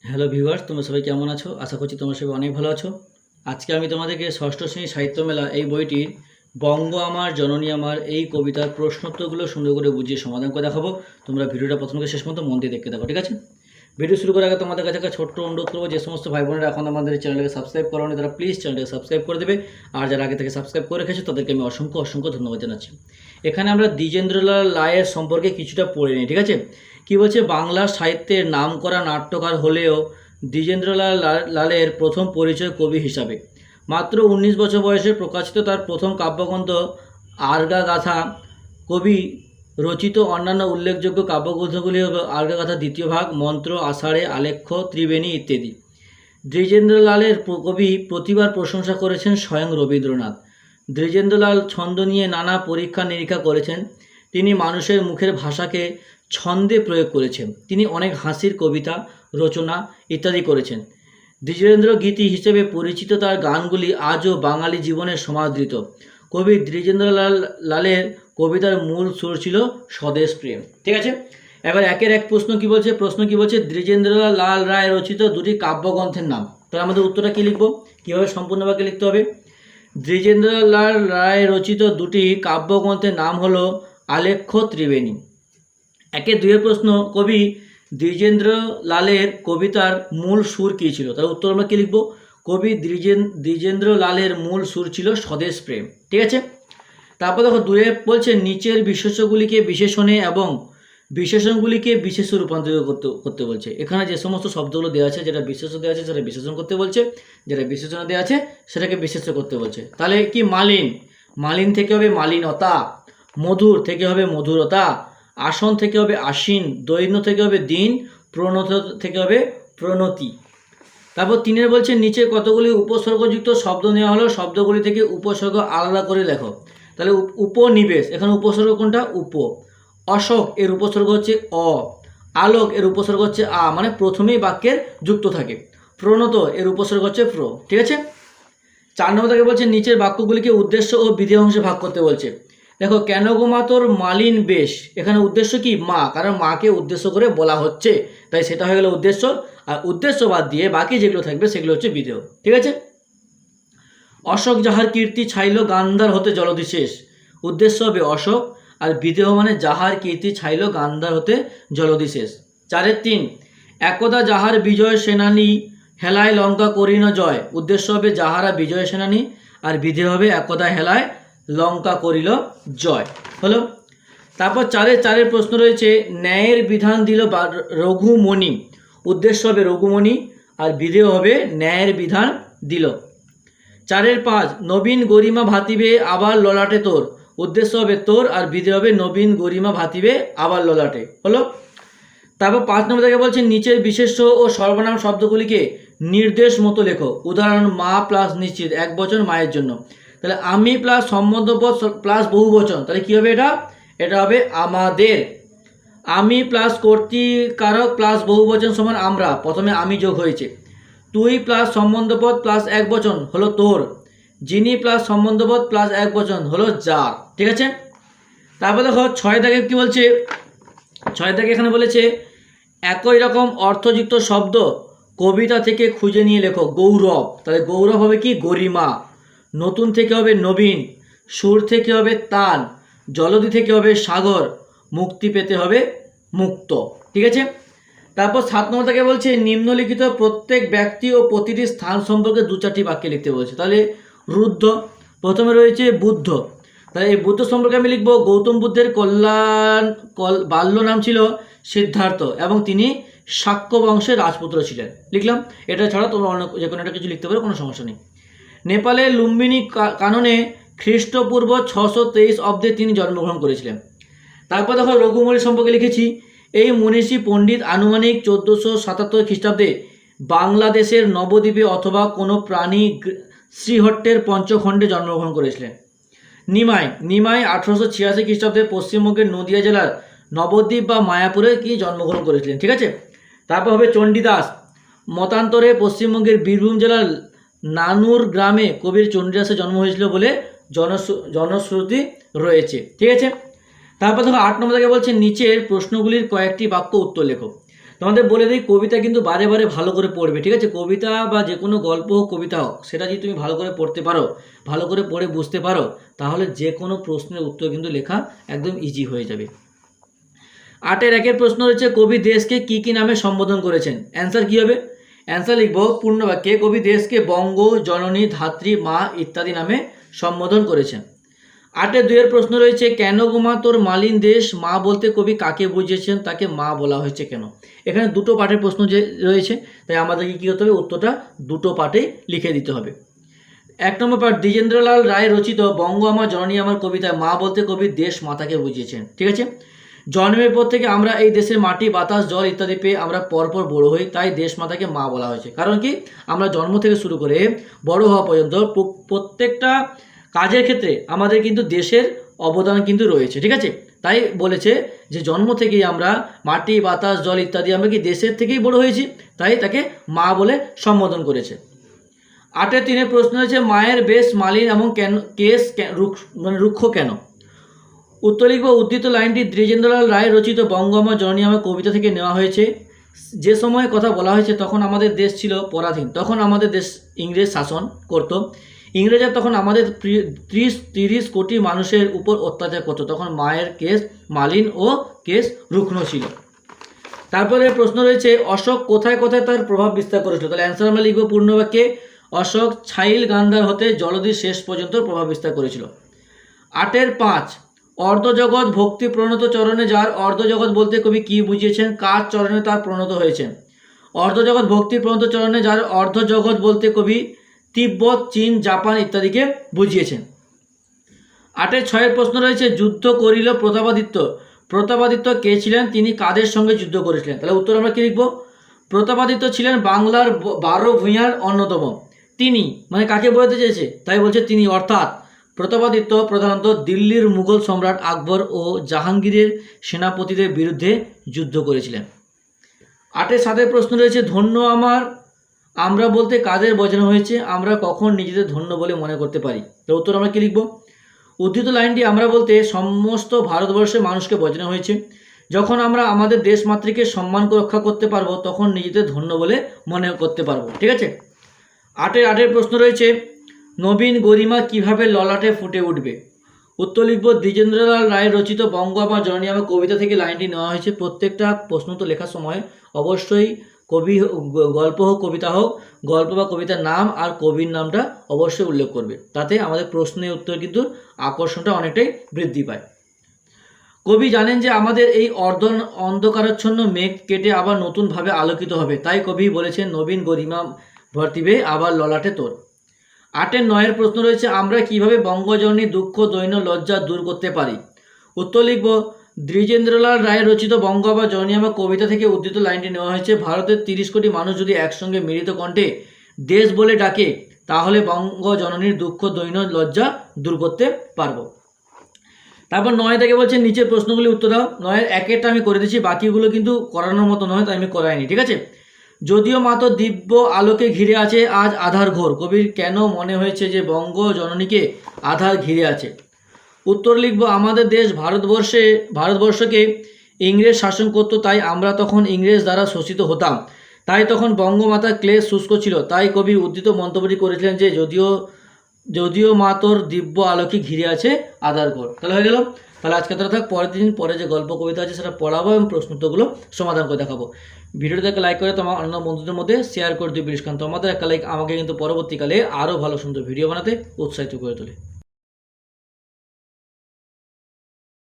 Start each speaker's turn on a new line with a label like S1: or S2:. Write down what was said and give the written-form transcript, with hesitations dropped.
S1: Hello viewers, তোমরা সবাই কেমন আছো? আশা করছি তোমরা সবাই অনেক ভালো আছো। আজকে আমি তোমাদেরকে ষষ্ঠ শ্রেণী সাহিত্য মেলা এই বইটির বঙ্গ আমার জননী আমার এই কবিতার প্রশ্নোত্তরগুলো সুন্দর করে বুঝিয়ে সমাধান করে দেখাবো। তোমরা ভিডিওটা প্রথম থেকে শেষ পর্যন্ত মন দিয়ে দেখতে থাকো, ঠিক আছে? ভিডিও শুরু করার আগে তোমাদের কাছে একটা ছোট্ট অনুরোধ করবো, যে সমস্ত ভাই বোনেরা এখন আমাদের চ্যানেলকে সাবস্ক্রাইব করোনি তারা প্লিজ চ্যানেলটাকে সাবস্ক্রাইব করে দেবে। আর যারা আগে থেকে সাবস্ক্রাইব করে রেখেছে তাদেরকে আমি অসংখ্য অসংখ্য ধন্যবাদ জানাচ্ছি। এখানে আমরা দ্বিজেন্দ্রলাল রায়ের সম্পর্কে কিছুটা পড়ে নিই, ঠিক আছে? কি বলছে, বাংলা সাহিত্যের নামকরা নাট্যকার হলেও দ্বিজেন্দ্রলাল লালের প্রথম পরিচয় কবি হিসাবে। মাত্র 19 বছর বয়সে প্রকাশিত তার প্রথম কাব্যগ্রন্থ আর্গাগাথা কবি রচিত অন্যান্য উল্লেখযোগ্য কাব্যগ্রন্থগুলি হল আর্গাগাথা দ্বিতীয় ভাগ, মন্ত্র, আষাঢ়ে, আলেখ্য, ত্রিবেণী ইত্যাদি। দ্বিজেন্দ্রলালের কবি প্রতিবার প্রশংসা করেছেন স্বয়ং রবীন্দ্রনাথ। দ্বিজেন্দ্রলাল ছন্দ নিয়ে নানা পরীক্ষা নিরীক্ষা করেছেন। তিনি মানুষের মুখের ভাষাকে ছন্দে প্রয়োগ করেছেন। তিনি অনেক হাসির কবিতা রচনা ইত্যাদি করেছেন। দ্বিজেন্দ্র গীতি হিসেবে পরিচিত তার গানগুলি আজও বাঙালি জীবনের সমাদৃত। কবি দ্বিজেন্দ্রলাল লালের কবিতার মূল সুর ছিল স্বদেশ প্রেম, ঠিক আছে? এবার একের এক প্রশ্ন কি বলছে, দ্বিজেন্দ্রলাল রায় রচিত দুটি কাব্যগ্রন্থের নাম। তাহলে আমাদের উত্তরটা কি লিখবো, কীভাবে সম্পূর্ণ বাক্যে লিখতে হবে? দ্বিজেন্দ্রলাল রায় রচিত দুটি কাব্যগ্রন্থের নাম হলো আলেখ্য, ত্রিবেণী। একে দুয়ের প্রশ্ন, কবি দ্বিজেন্দ্রলালের কবিতার মূল সুর কী ছিল? তার উত্তর আমরা কী লিখব? কবি দ্বিজেন্দ্রলালের মূল সুর ছিল স্বদেশ প্রেম, ঠিক আছে? তারপর দেখো দুয়ে বলছে, নিচের বিশেষ্যগুলিকে বিশেষণে এবং বিশেষণগুলিকে বিশেষে রূপান্তরিত করতে বলছে। এখানে যে সমস্ত শব্দগুলো দেওয়া আছে, যেটা বিশেষ্য দেওয়া আছে সেটা বিশেষণ করতে বলছে, যেটা বিশেষণ দেওয়া আছে সেটাকে বিশেষ্য করতে বলছে। তাহলে কি, মালিন থেকে হবে মালিনতা, মধুর থেকে হবে মধুরতা, আসন থেকে হবে আসীন, দৈন্য থেকে হবে দিন, প্রণত থেকে হবে প্রণতি। তারপর তিনের বলছে, নিচে কতগুলি উপসর্গযুক্ত শব্দ নেওয়া হলো, শব্দগুলি থেকে উপসর্গ আলাদা করে লেখো। তাহলে উপনিবেশ, এখানে উপসর্গ কোনটা? উপ। অশোক এর উপসর্গ হচ্ছে অ। আলোক এর উপসর্গ হচ্ছে আ, মানে প্রথমেই বাক্যের যুক্ত থাকে। প্রণত এর উপসর্গ হচ্ছে প্র, ঠিক আছে? 4 নম্বর থেকে বলছে, নিচের বাক্যগুলিকে উদ্দেশ্য ও বিধেয় অংশে ভাগ করতে বলছে। দেখো, কেন গো মা তোর মালিন বেশ, এখানে উদ্দেশ্য কি? মা, কারণ মাকে উদ্দেশ্য করে বলা হচ্ছে, তাই সেটা হয়ে গেল উদ্দেশ্য। আর উদ্দেশ্য বাদ দিয়ে বাকি যেগুলো থাকবে সেগুলো হচ্ছে বিধেয়, ঠিক আছে? অশোক যাহার কীর্তি ছাইল গান্ধার হতে জলধি শেষ, উদ্দেশ্য হবে অশোক, আর বিধেয় মানে যাহার কীর্তি ছাইল গান্ধার হতে জলধি শেষ। 4-এর 3, একদা যাহার বিজয় সেনানী হেলায় লঙ্কা করিন জয়, উদ্দেশ্য হবে যাহারা বিজয় সেনানী, আর বিধেয় হবে একদা হেলায় লঙ্কা করিল জয়, হলো। তারপর 4-এর প্রশ্ন রয়েছে, ন্যায়ের বিধান দিল রঘুমণি, উদ্দেশ্য হবে রঘুমণি, আর বিধেয় হবে ন্যায়ের বিধান দিল। 4-এর 5, নবীন গরিমা ভাতিবে আবার ললাটে তোর, উদ্দেশ্য হবে তোর, আর বিধেয় হবে নবীন গরিমা ভাতিবে আবার ললাটে, হলো। তারপর 5 নম্বর থেকে বলছে, নিচের বিশেষ্য ও সর্বনাম শব্দগুলিকে নির্দেশ মতো লেখো। উদাহরণ, মা প্লাস নিশ্চিত, এক বচন মায়ের জন্য। তাহলে আমি প্লাস সম্বন্ধপদ প্লাস বহুবচন, তাহলে কী হবে? এটা হবে আমাদের। আমি প্লাস কর্তৃকারক প্লাস বহুবচন সমান আমরা, প্রথমে আমি যোগ হয়েছে। তুই প্লাস সম্বন্ধপদ প্লাস এক বচন হলো তোর। যিনি প্লাস সম্বন্ধপদ প্লাস এক বচন হলো যার, ঠিক আছে? তারপর দেখো 6 দাগে কী বলছে, 6 দাগে এখানে বলেছে, একই রকম অর্থযুক্ত শব্দ কবিতা থেকে খুঁজে নিয়ে লেখো। গৌরব, তাহলে গৌরব হবে কি? গরিমা। নতুন থেকে হবে নবীন, সুর থেকে হবে তান, জলধি থেকে হবে সাগর, মুক্তি পেতে হবে মুক্ত, ঠিক আছে? তারপর 7 নম্বর থেকে বলছে, নিম্নলিখিত প্রত্যেক ব্যক্তি ও প্রতিটি স্থান সম্পর্কে 2-4টি বাক্যে লিখতে বলছে। তাহলে রুদ্ধ, প্রথমে রয়েছে বুদ্ধ, তাহলে এই বুদ্ধ সম্পর্কে আমি লিখবো, গৌতম বুদ্ধের বাল্য নাম ছিল সিদ্ধার্থ এবং তিনি শাক্য বংশের রাজপুত্র ছিলেন, লিখলাম। এটা ছাড়া তোমরা অন্য যে কোনো একটা কিছু লিখতে পারো, কোনো সমস্যা নেই। নেপালের লুম্বিনী কাননে খ্রিস্টপূর্ব 623 অব্দে তিনি জন্মগ্রহণ করেছিলেন। তারপর দেখো রঘুমণি সম্পর্কে লিখেছি, এই মনীষী পণ্ডিত আনুমানিক 1477 খ্রিস্টাব্দে বাংলাদেশের নবদ্বীপে অথবা কোনো প্রাণী শ্রীহট্টের পঞ্চখণ্ডে জন্মগ্রহণ করেছিলেন। নিমাই 1886 খ্রিস্টাব্দে পশ্চিমবঙ্গের নদিয়া জেলার নবদ্বীপ বা মায়াপুরে কি জন্মগ্রহণ করেছিলেন, ঠিক আছে? তারপর হবে চণ্ডীদাস, মতান্তরে পশ্চিমবঙ্গের বীরভূম জেলার নানুর গ্রামে কবির চণ্ডীদাসের জন্ম হয়েছিল বলে জনশ্রুতি রয়েছে, ঠিক আছে? তারপর দেখো 8 নম্বর থেকে বলছে, নিচের প্রশ্নগুলির কয়েকটি বাক্য উত্তর লেখো। তোমাদের বলে দিই, কবিতা কিন্তু বারে বারে ভালো করে পড়বে, ঠিক আছে? কবিতা বা যে কোনো গল্প হোক, কবিতা হোক, সেটা যদি তুমি ভালো করে পড়তে পারো, ভালো করে পড়ে বুঝতে পারো, তাহলে যে কোনো প্রশ্নের উত্তর কিন্তু লেখা একদম ইজি হয়ে যাবে। 8-এর 1-এর প্রশ্ন হচ্ছে, কবি দেশকে কি কি নামে সম্বোধন করেছেন? অ্যান্সার কি হবে? অ্যান্সার লিখবো পূর্ণ বাক্যে, কবি দেশকে বঙ্গ, জননী, ধাত্রী, মা ইত্যাদি নামে সম্বোধন করেছেন। 8-এর 2-এর প্রশ্ন রয়েছে, কেন গোমা তোর মালিন দেশ, মা বলতে কবি কাকে বুঝিয়েছেন, তাকে মা বলা হয়েছে কেন? এখানে দুটো পার্টের প্রশ্ন যে রয়েছে, তাই আমাদেরকে কী করতে হবে, উত্তরটা দুটো পার্টেই লিখে দিতে হবে। 1 নম্বর পার্ট, দ্বিজেন্দ্রলাল রায় রচিত বঙ্গ আমার জননী আমার কবিতায় মা বলতে কবি দেশ মাতাকে বুঝিয়েছেন, ঠিক আছে? জন্মের পর থেকে আমরা এই দেশের মাটি, বাতাস, জল ইত্যাদি পেয়ে আমরা পরপর বড় হই, তাই দেশ মাতাকে মা বলা হয়েছে। কারণ কি, আমরা জন্ম থেকে শুরু করে বড় হওয়া পর্যন্ত প্রত্যেকটা কাজের ক্ষেত্রে আমাদের কিন্তু দেশের অবদান কিন্তু রয়েছে, ঠিক আছে? তাই বলেছে যে জন্ম থেকেই আমরা মাটি, বাতাস, জল ইত্যাদি আমরা কি দেশের থেকেই বড় হয়েছি, তাই তাকে মা বলে সম্বোধন করেছে। 8-এর 3-এর প্রশ্ন হয়েছে, মায়ের বেশ মালিন এবং কেশ রুক্ষ কেন? উত্তর লিখব, উদ্ধৃত লাইনটি দ্বিজেন্দ্রলাল রায় রচিত বঙ্গ আমার জননী আমার কবিতা থেকে নেওয়া হয়েছে। যে সময়ে কথা বলা হয়েছে তখন আমাদের দেশ ছিল পরাধীন, তখন আমাদের দেশ ইংরেজ শাসন করত। ইংরেজরা তখন আমাদের 30 কোটি মানুষের উপর অত্যাচার করতো, তখন মায়ের কেশ মালিন ও কেশ রুগ্ন ছিল। তারপরে প্রশ্ন রয়েছে, অশোক কোথায় কোথায় তার প্রভাব বিস্তার করেছিল? তাহলে অ্যান্সার আমরা লিখব পূর্ণ বাক্যে, অশোক ছাইল গান্ধার হতে জলধির শেষ পর্যন্ত প্রভাব বিস্তার করেছিল। 8-এর 5, অর্ধজগৎ ভক্তি প্রণত চরণে যার, অর্ধজগৎ বলতে কবি কি বুঝিয়েছেন, কার চরণে তার প্রণত হয়েছেন? অর্ধজগৎ ভক্তি প্রণত চরণে যার, অর্ধজগৎ বলতে কবি তিব্বত, চীন, জাপান ইত্যাদিকে বুঝিয়েছেন। 8-এর 6-এর প্রশ্ন রয়েছে, যুদ্ধ করিল প্রতাপাদিত্য, প্রতাপাদিত্য কে ছিলেন, তিনি কাদের সঙ্গে যুদ্ধ করেছিলেন? তাহলে উত্তর আমরা কি লিখব, প্রতাপাদিত্য ছিলেন বাংলার 12 ভূঁইয়ার অন্যতম। তিনি মানে কাকে বোঝাতে চেয়েছে, তাই বলছে তিনি, অর্থাৎ প্রতাপাদিত্য প্রধানত দিল্লির মুঘল সম্রাট আকবর ও জাহাঙ্গীরের সেনাপতিদের বিরুদ্ধে যুদ্ধ করেছিলেন। 8-এর 7-এর প্রশ্ন রয়েছে, ধন্য আমার আমরা বলতে কাদের বোঝানো হয়েছে, আমরা কখন নিজেদের ধন্য বলে মনে করতে পারি? তো উত্তর আমরা কি লিখব, উদ্ধৃত লাইনটি আমরা বলতে সমস্ত ভারতবর্ষের মানুষকে বোঝানো হয়েছে। যখন আমরা আমাদের দেশ মাতৃকে সম্মান রক্ষা করতে পারবো তখন নিজেদের ধন্য বলে মনে করতে পারবো, ঠিক আছে? 8-এর প্রশ্ন রয়েছে, নবীন গরিমা কিভাবে ললাটে ফুটে উঠবে? উত্তর লিখব, দ্বিজেন্দ্রলাল রায় রচিত বঙ্গ আমার জননী আমার কবিতা থেকে লাইনটি নেওয়া হয়েছে। প্রত্যেকটা প্রশ্ন তো লেখার সময় অবশ্যই কবি গল্প হোক কবিতা হোক, গল্প বা কবিতার নাম আর কবির নামটা অবশ্যই উল্লেখ করবে, তাতে আমাদের প্রশ্নের উত্তর কিন্তু আকর্ষণটা অনেকটাই বৃদ্ধি পায়। কবি জানেন যে আমাদের এই অন্ধকারাচ্ছন্ন মেঘ কেটে আবার নতুনভাবে আলোকিত হবে, তাই কবি বলেছেন নবীন গরিমা ভর্তিবে আবার ললাটে তোর। 8-এর 9-এর প্রশ্ন রয়েছে, আমরা কিভাবে বঙ্গজননী দুঃখ দৈন্য লজ্জা দূর করতে পারি? উত্তর লিখব, দ্বিজেন্দ্রলাল রায় রচিত বঙ্গ বা জননী আমার কবিতা থেকে উদ্ধৃত লাইনটি নেওয়া হয়েছে। ভারতের 30 কোটি মানুষ যদি একসঙ্গে মিলিত কণ্ঠে দেশ বলে ডাকে তাহলে বঙ্গ জননীর দুঃখ দৈন্য লজ্জা দূর করতে পারবো। তারপর 9 থেকে বলছে নিচের প্রশ্নগুলি উত্তর দাও। 9-এর 1-এরটা আমি করে দিচ্ছি, বাকিগুলো কিন্তু করানোর মতো নয়, তাই আমি করাইনি, ঠিক আছে? যদিও মাত্র দিব্য আলোকে ঘিরে আছে আজ আধার ঘোর, কবির কেন মনে হয়েছে যে বঙ্গ জননীকে আধার ঘিরে আছে? উত্তর লিখব, আমাদের দেশ ভারতবর্ষকে ইংরেজ শাসন করতো, তাই আমরা তখন ইংরেজ দ্বারা শোষিত হতাম, তাই তখন বঙ্গমাতার ক্লেশ শুষ্ক ছিল, তাই কবি উদ্ধৃত মন্তব্যটি করেছিলেন যে যদিও মা তোর দিব্য আলোকে ঘিরে আছে আধার ঘোর। তাহলে হয়ে গেল। তাহলে আজকে তারা থাক, পরের দিন পরে যে গল্প কবিতা আছে সেটা পড়াবো এবং প্রশ্নোত্তরগুলো সমাধান করে দেখাবো। ভিডিওটাকে লাইক করে তোমার অন্য বন্ধুদের মধ্যে শেয়ার করে দিও প্লিজ, কারণ তোমাদের একটা লাইক আমাকে কিন্তু পরবর্তীকালে আরও ভালো সুন্দর ভিডিও বানাতে উৎসাহিত করে তোলে।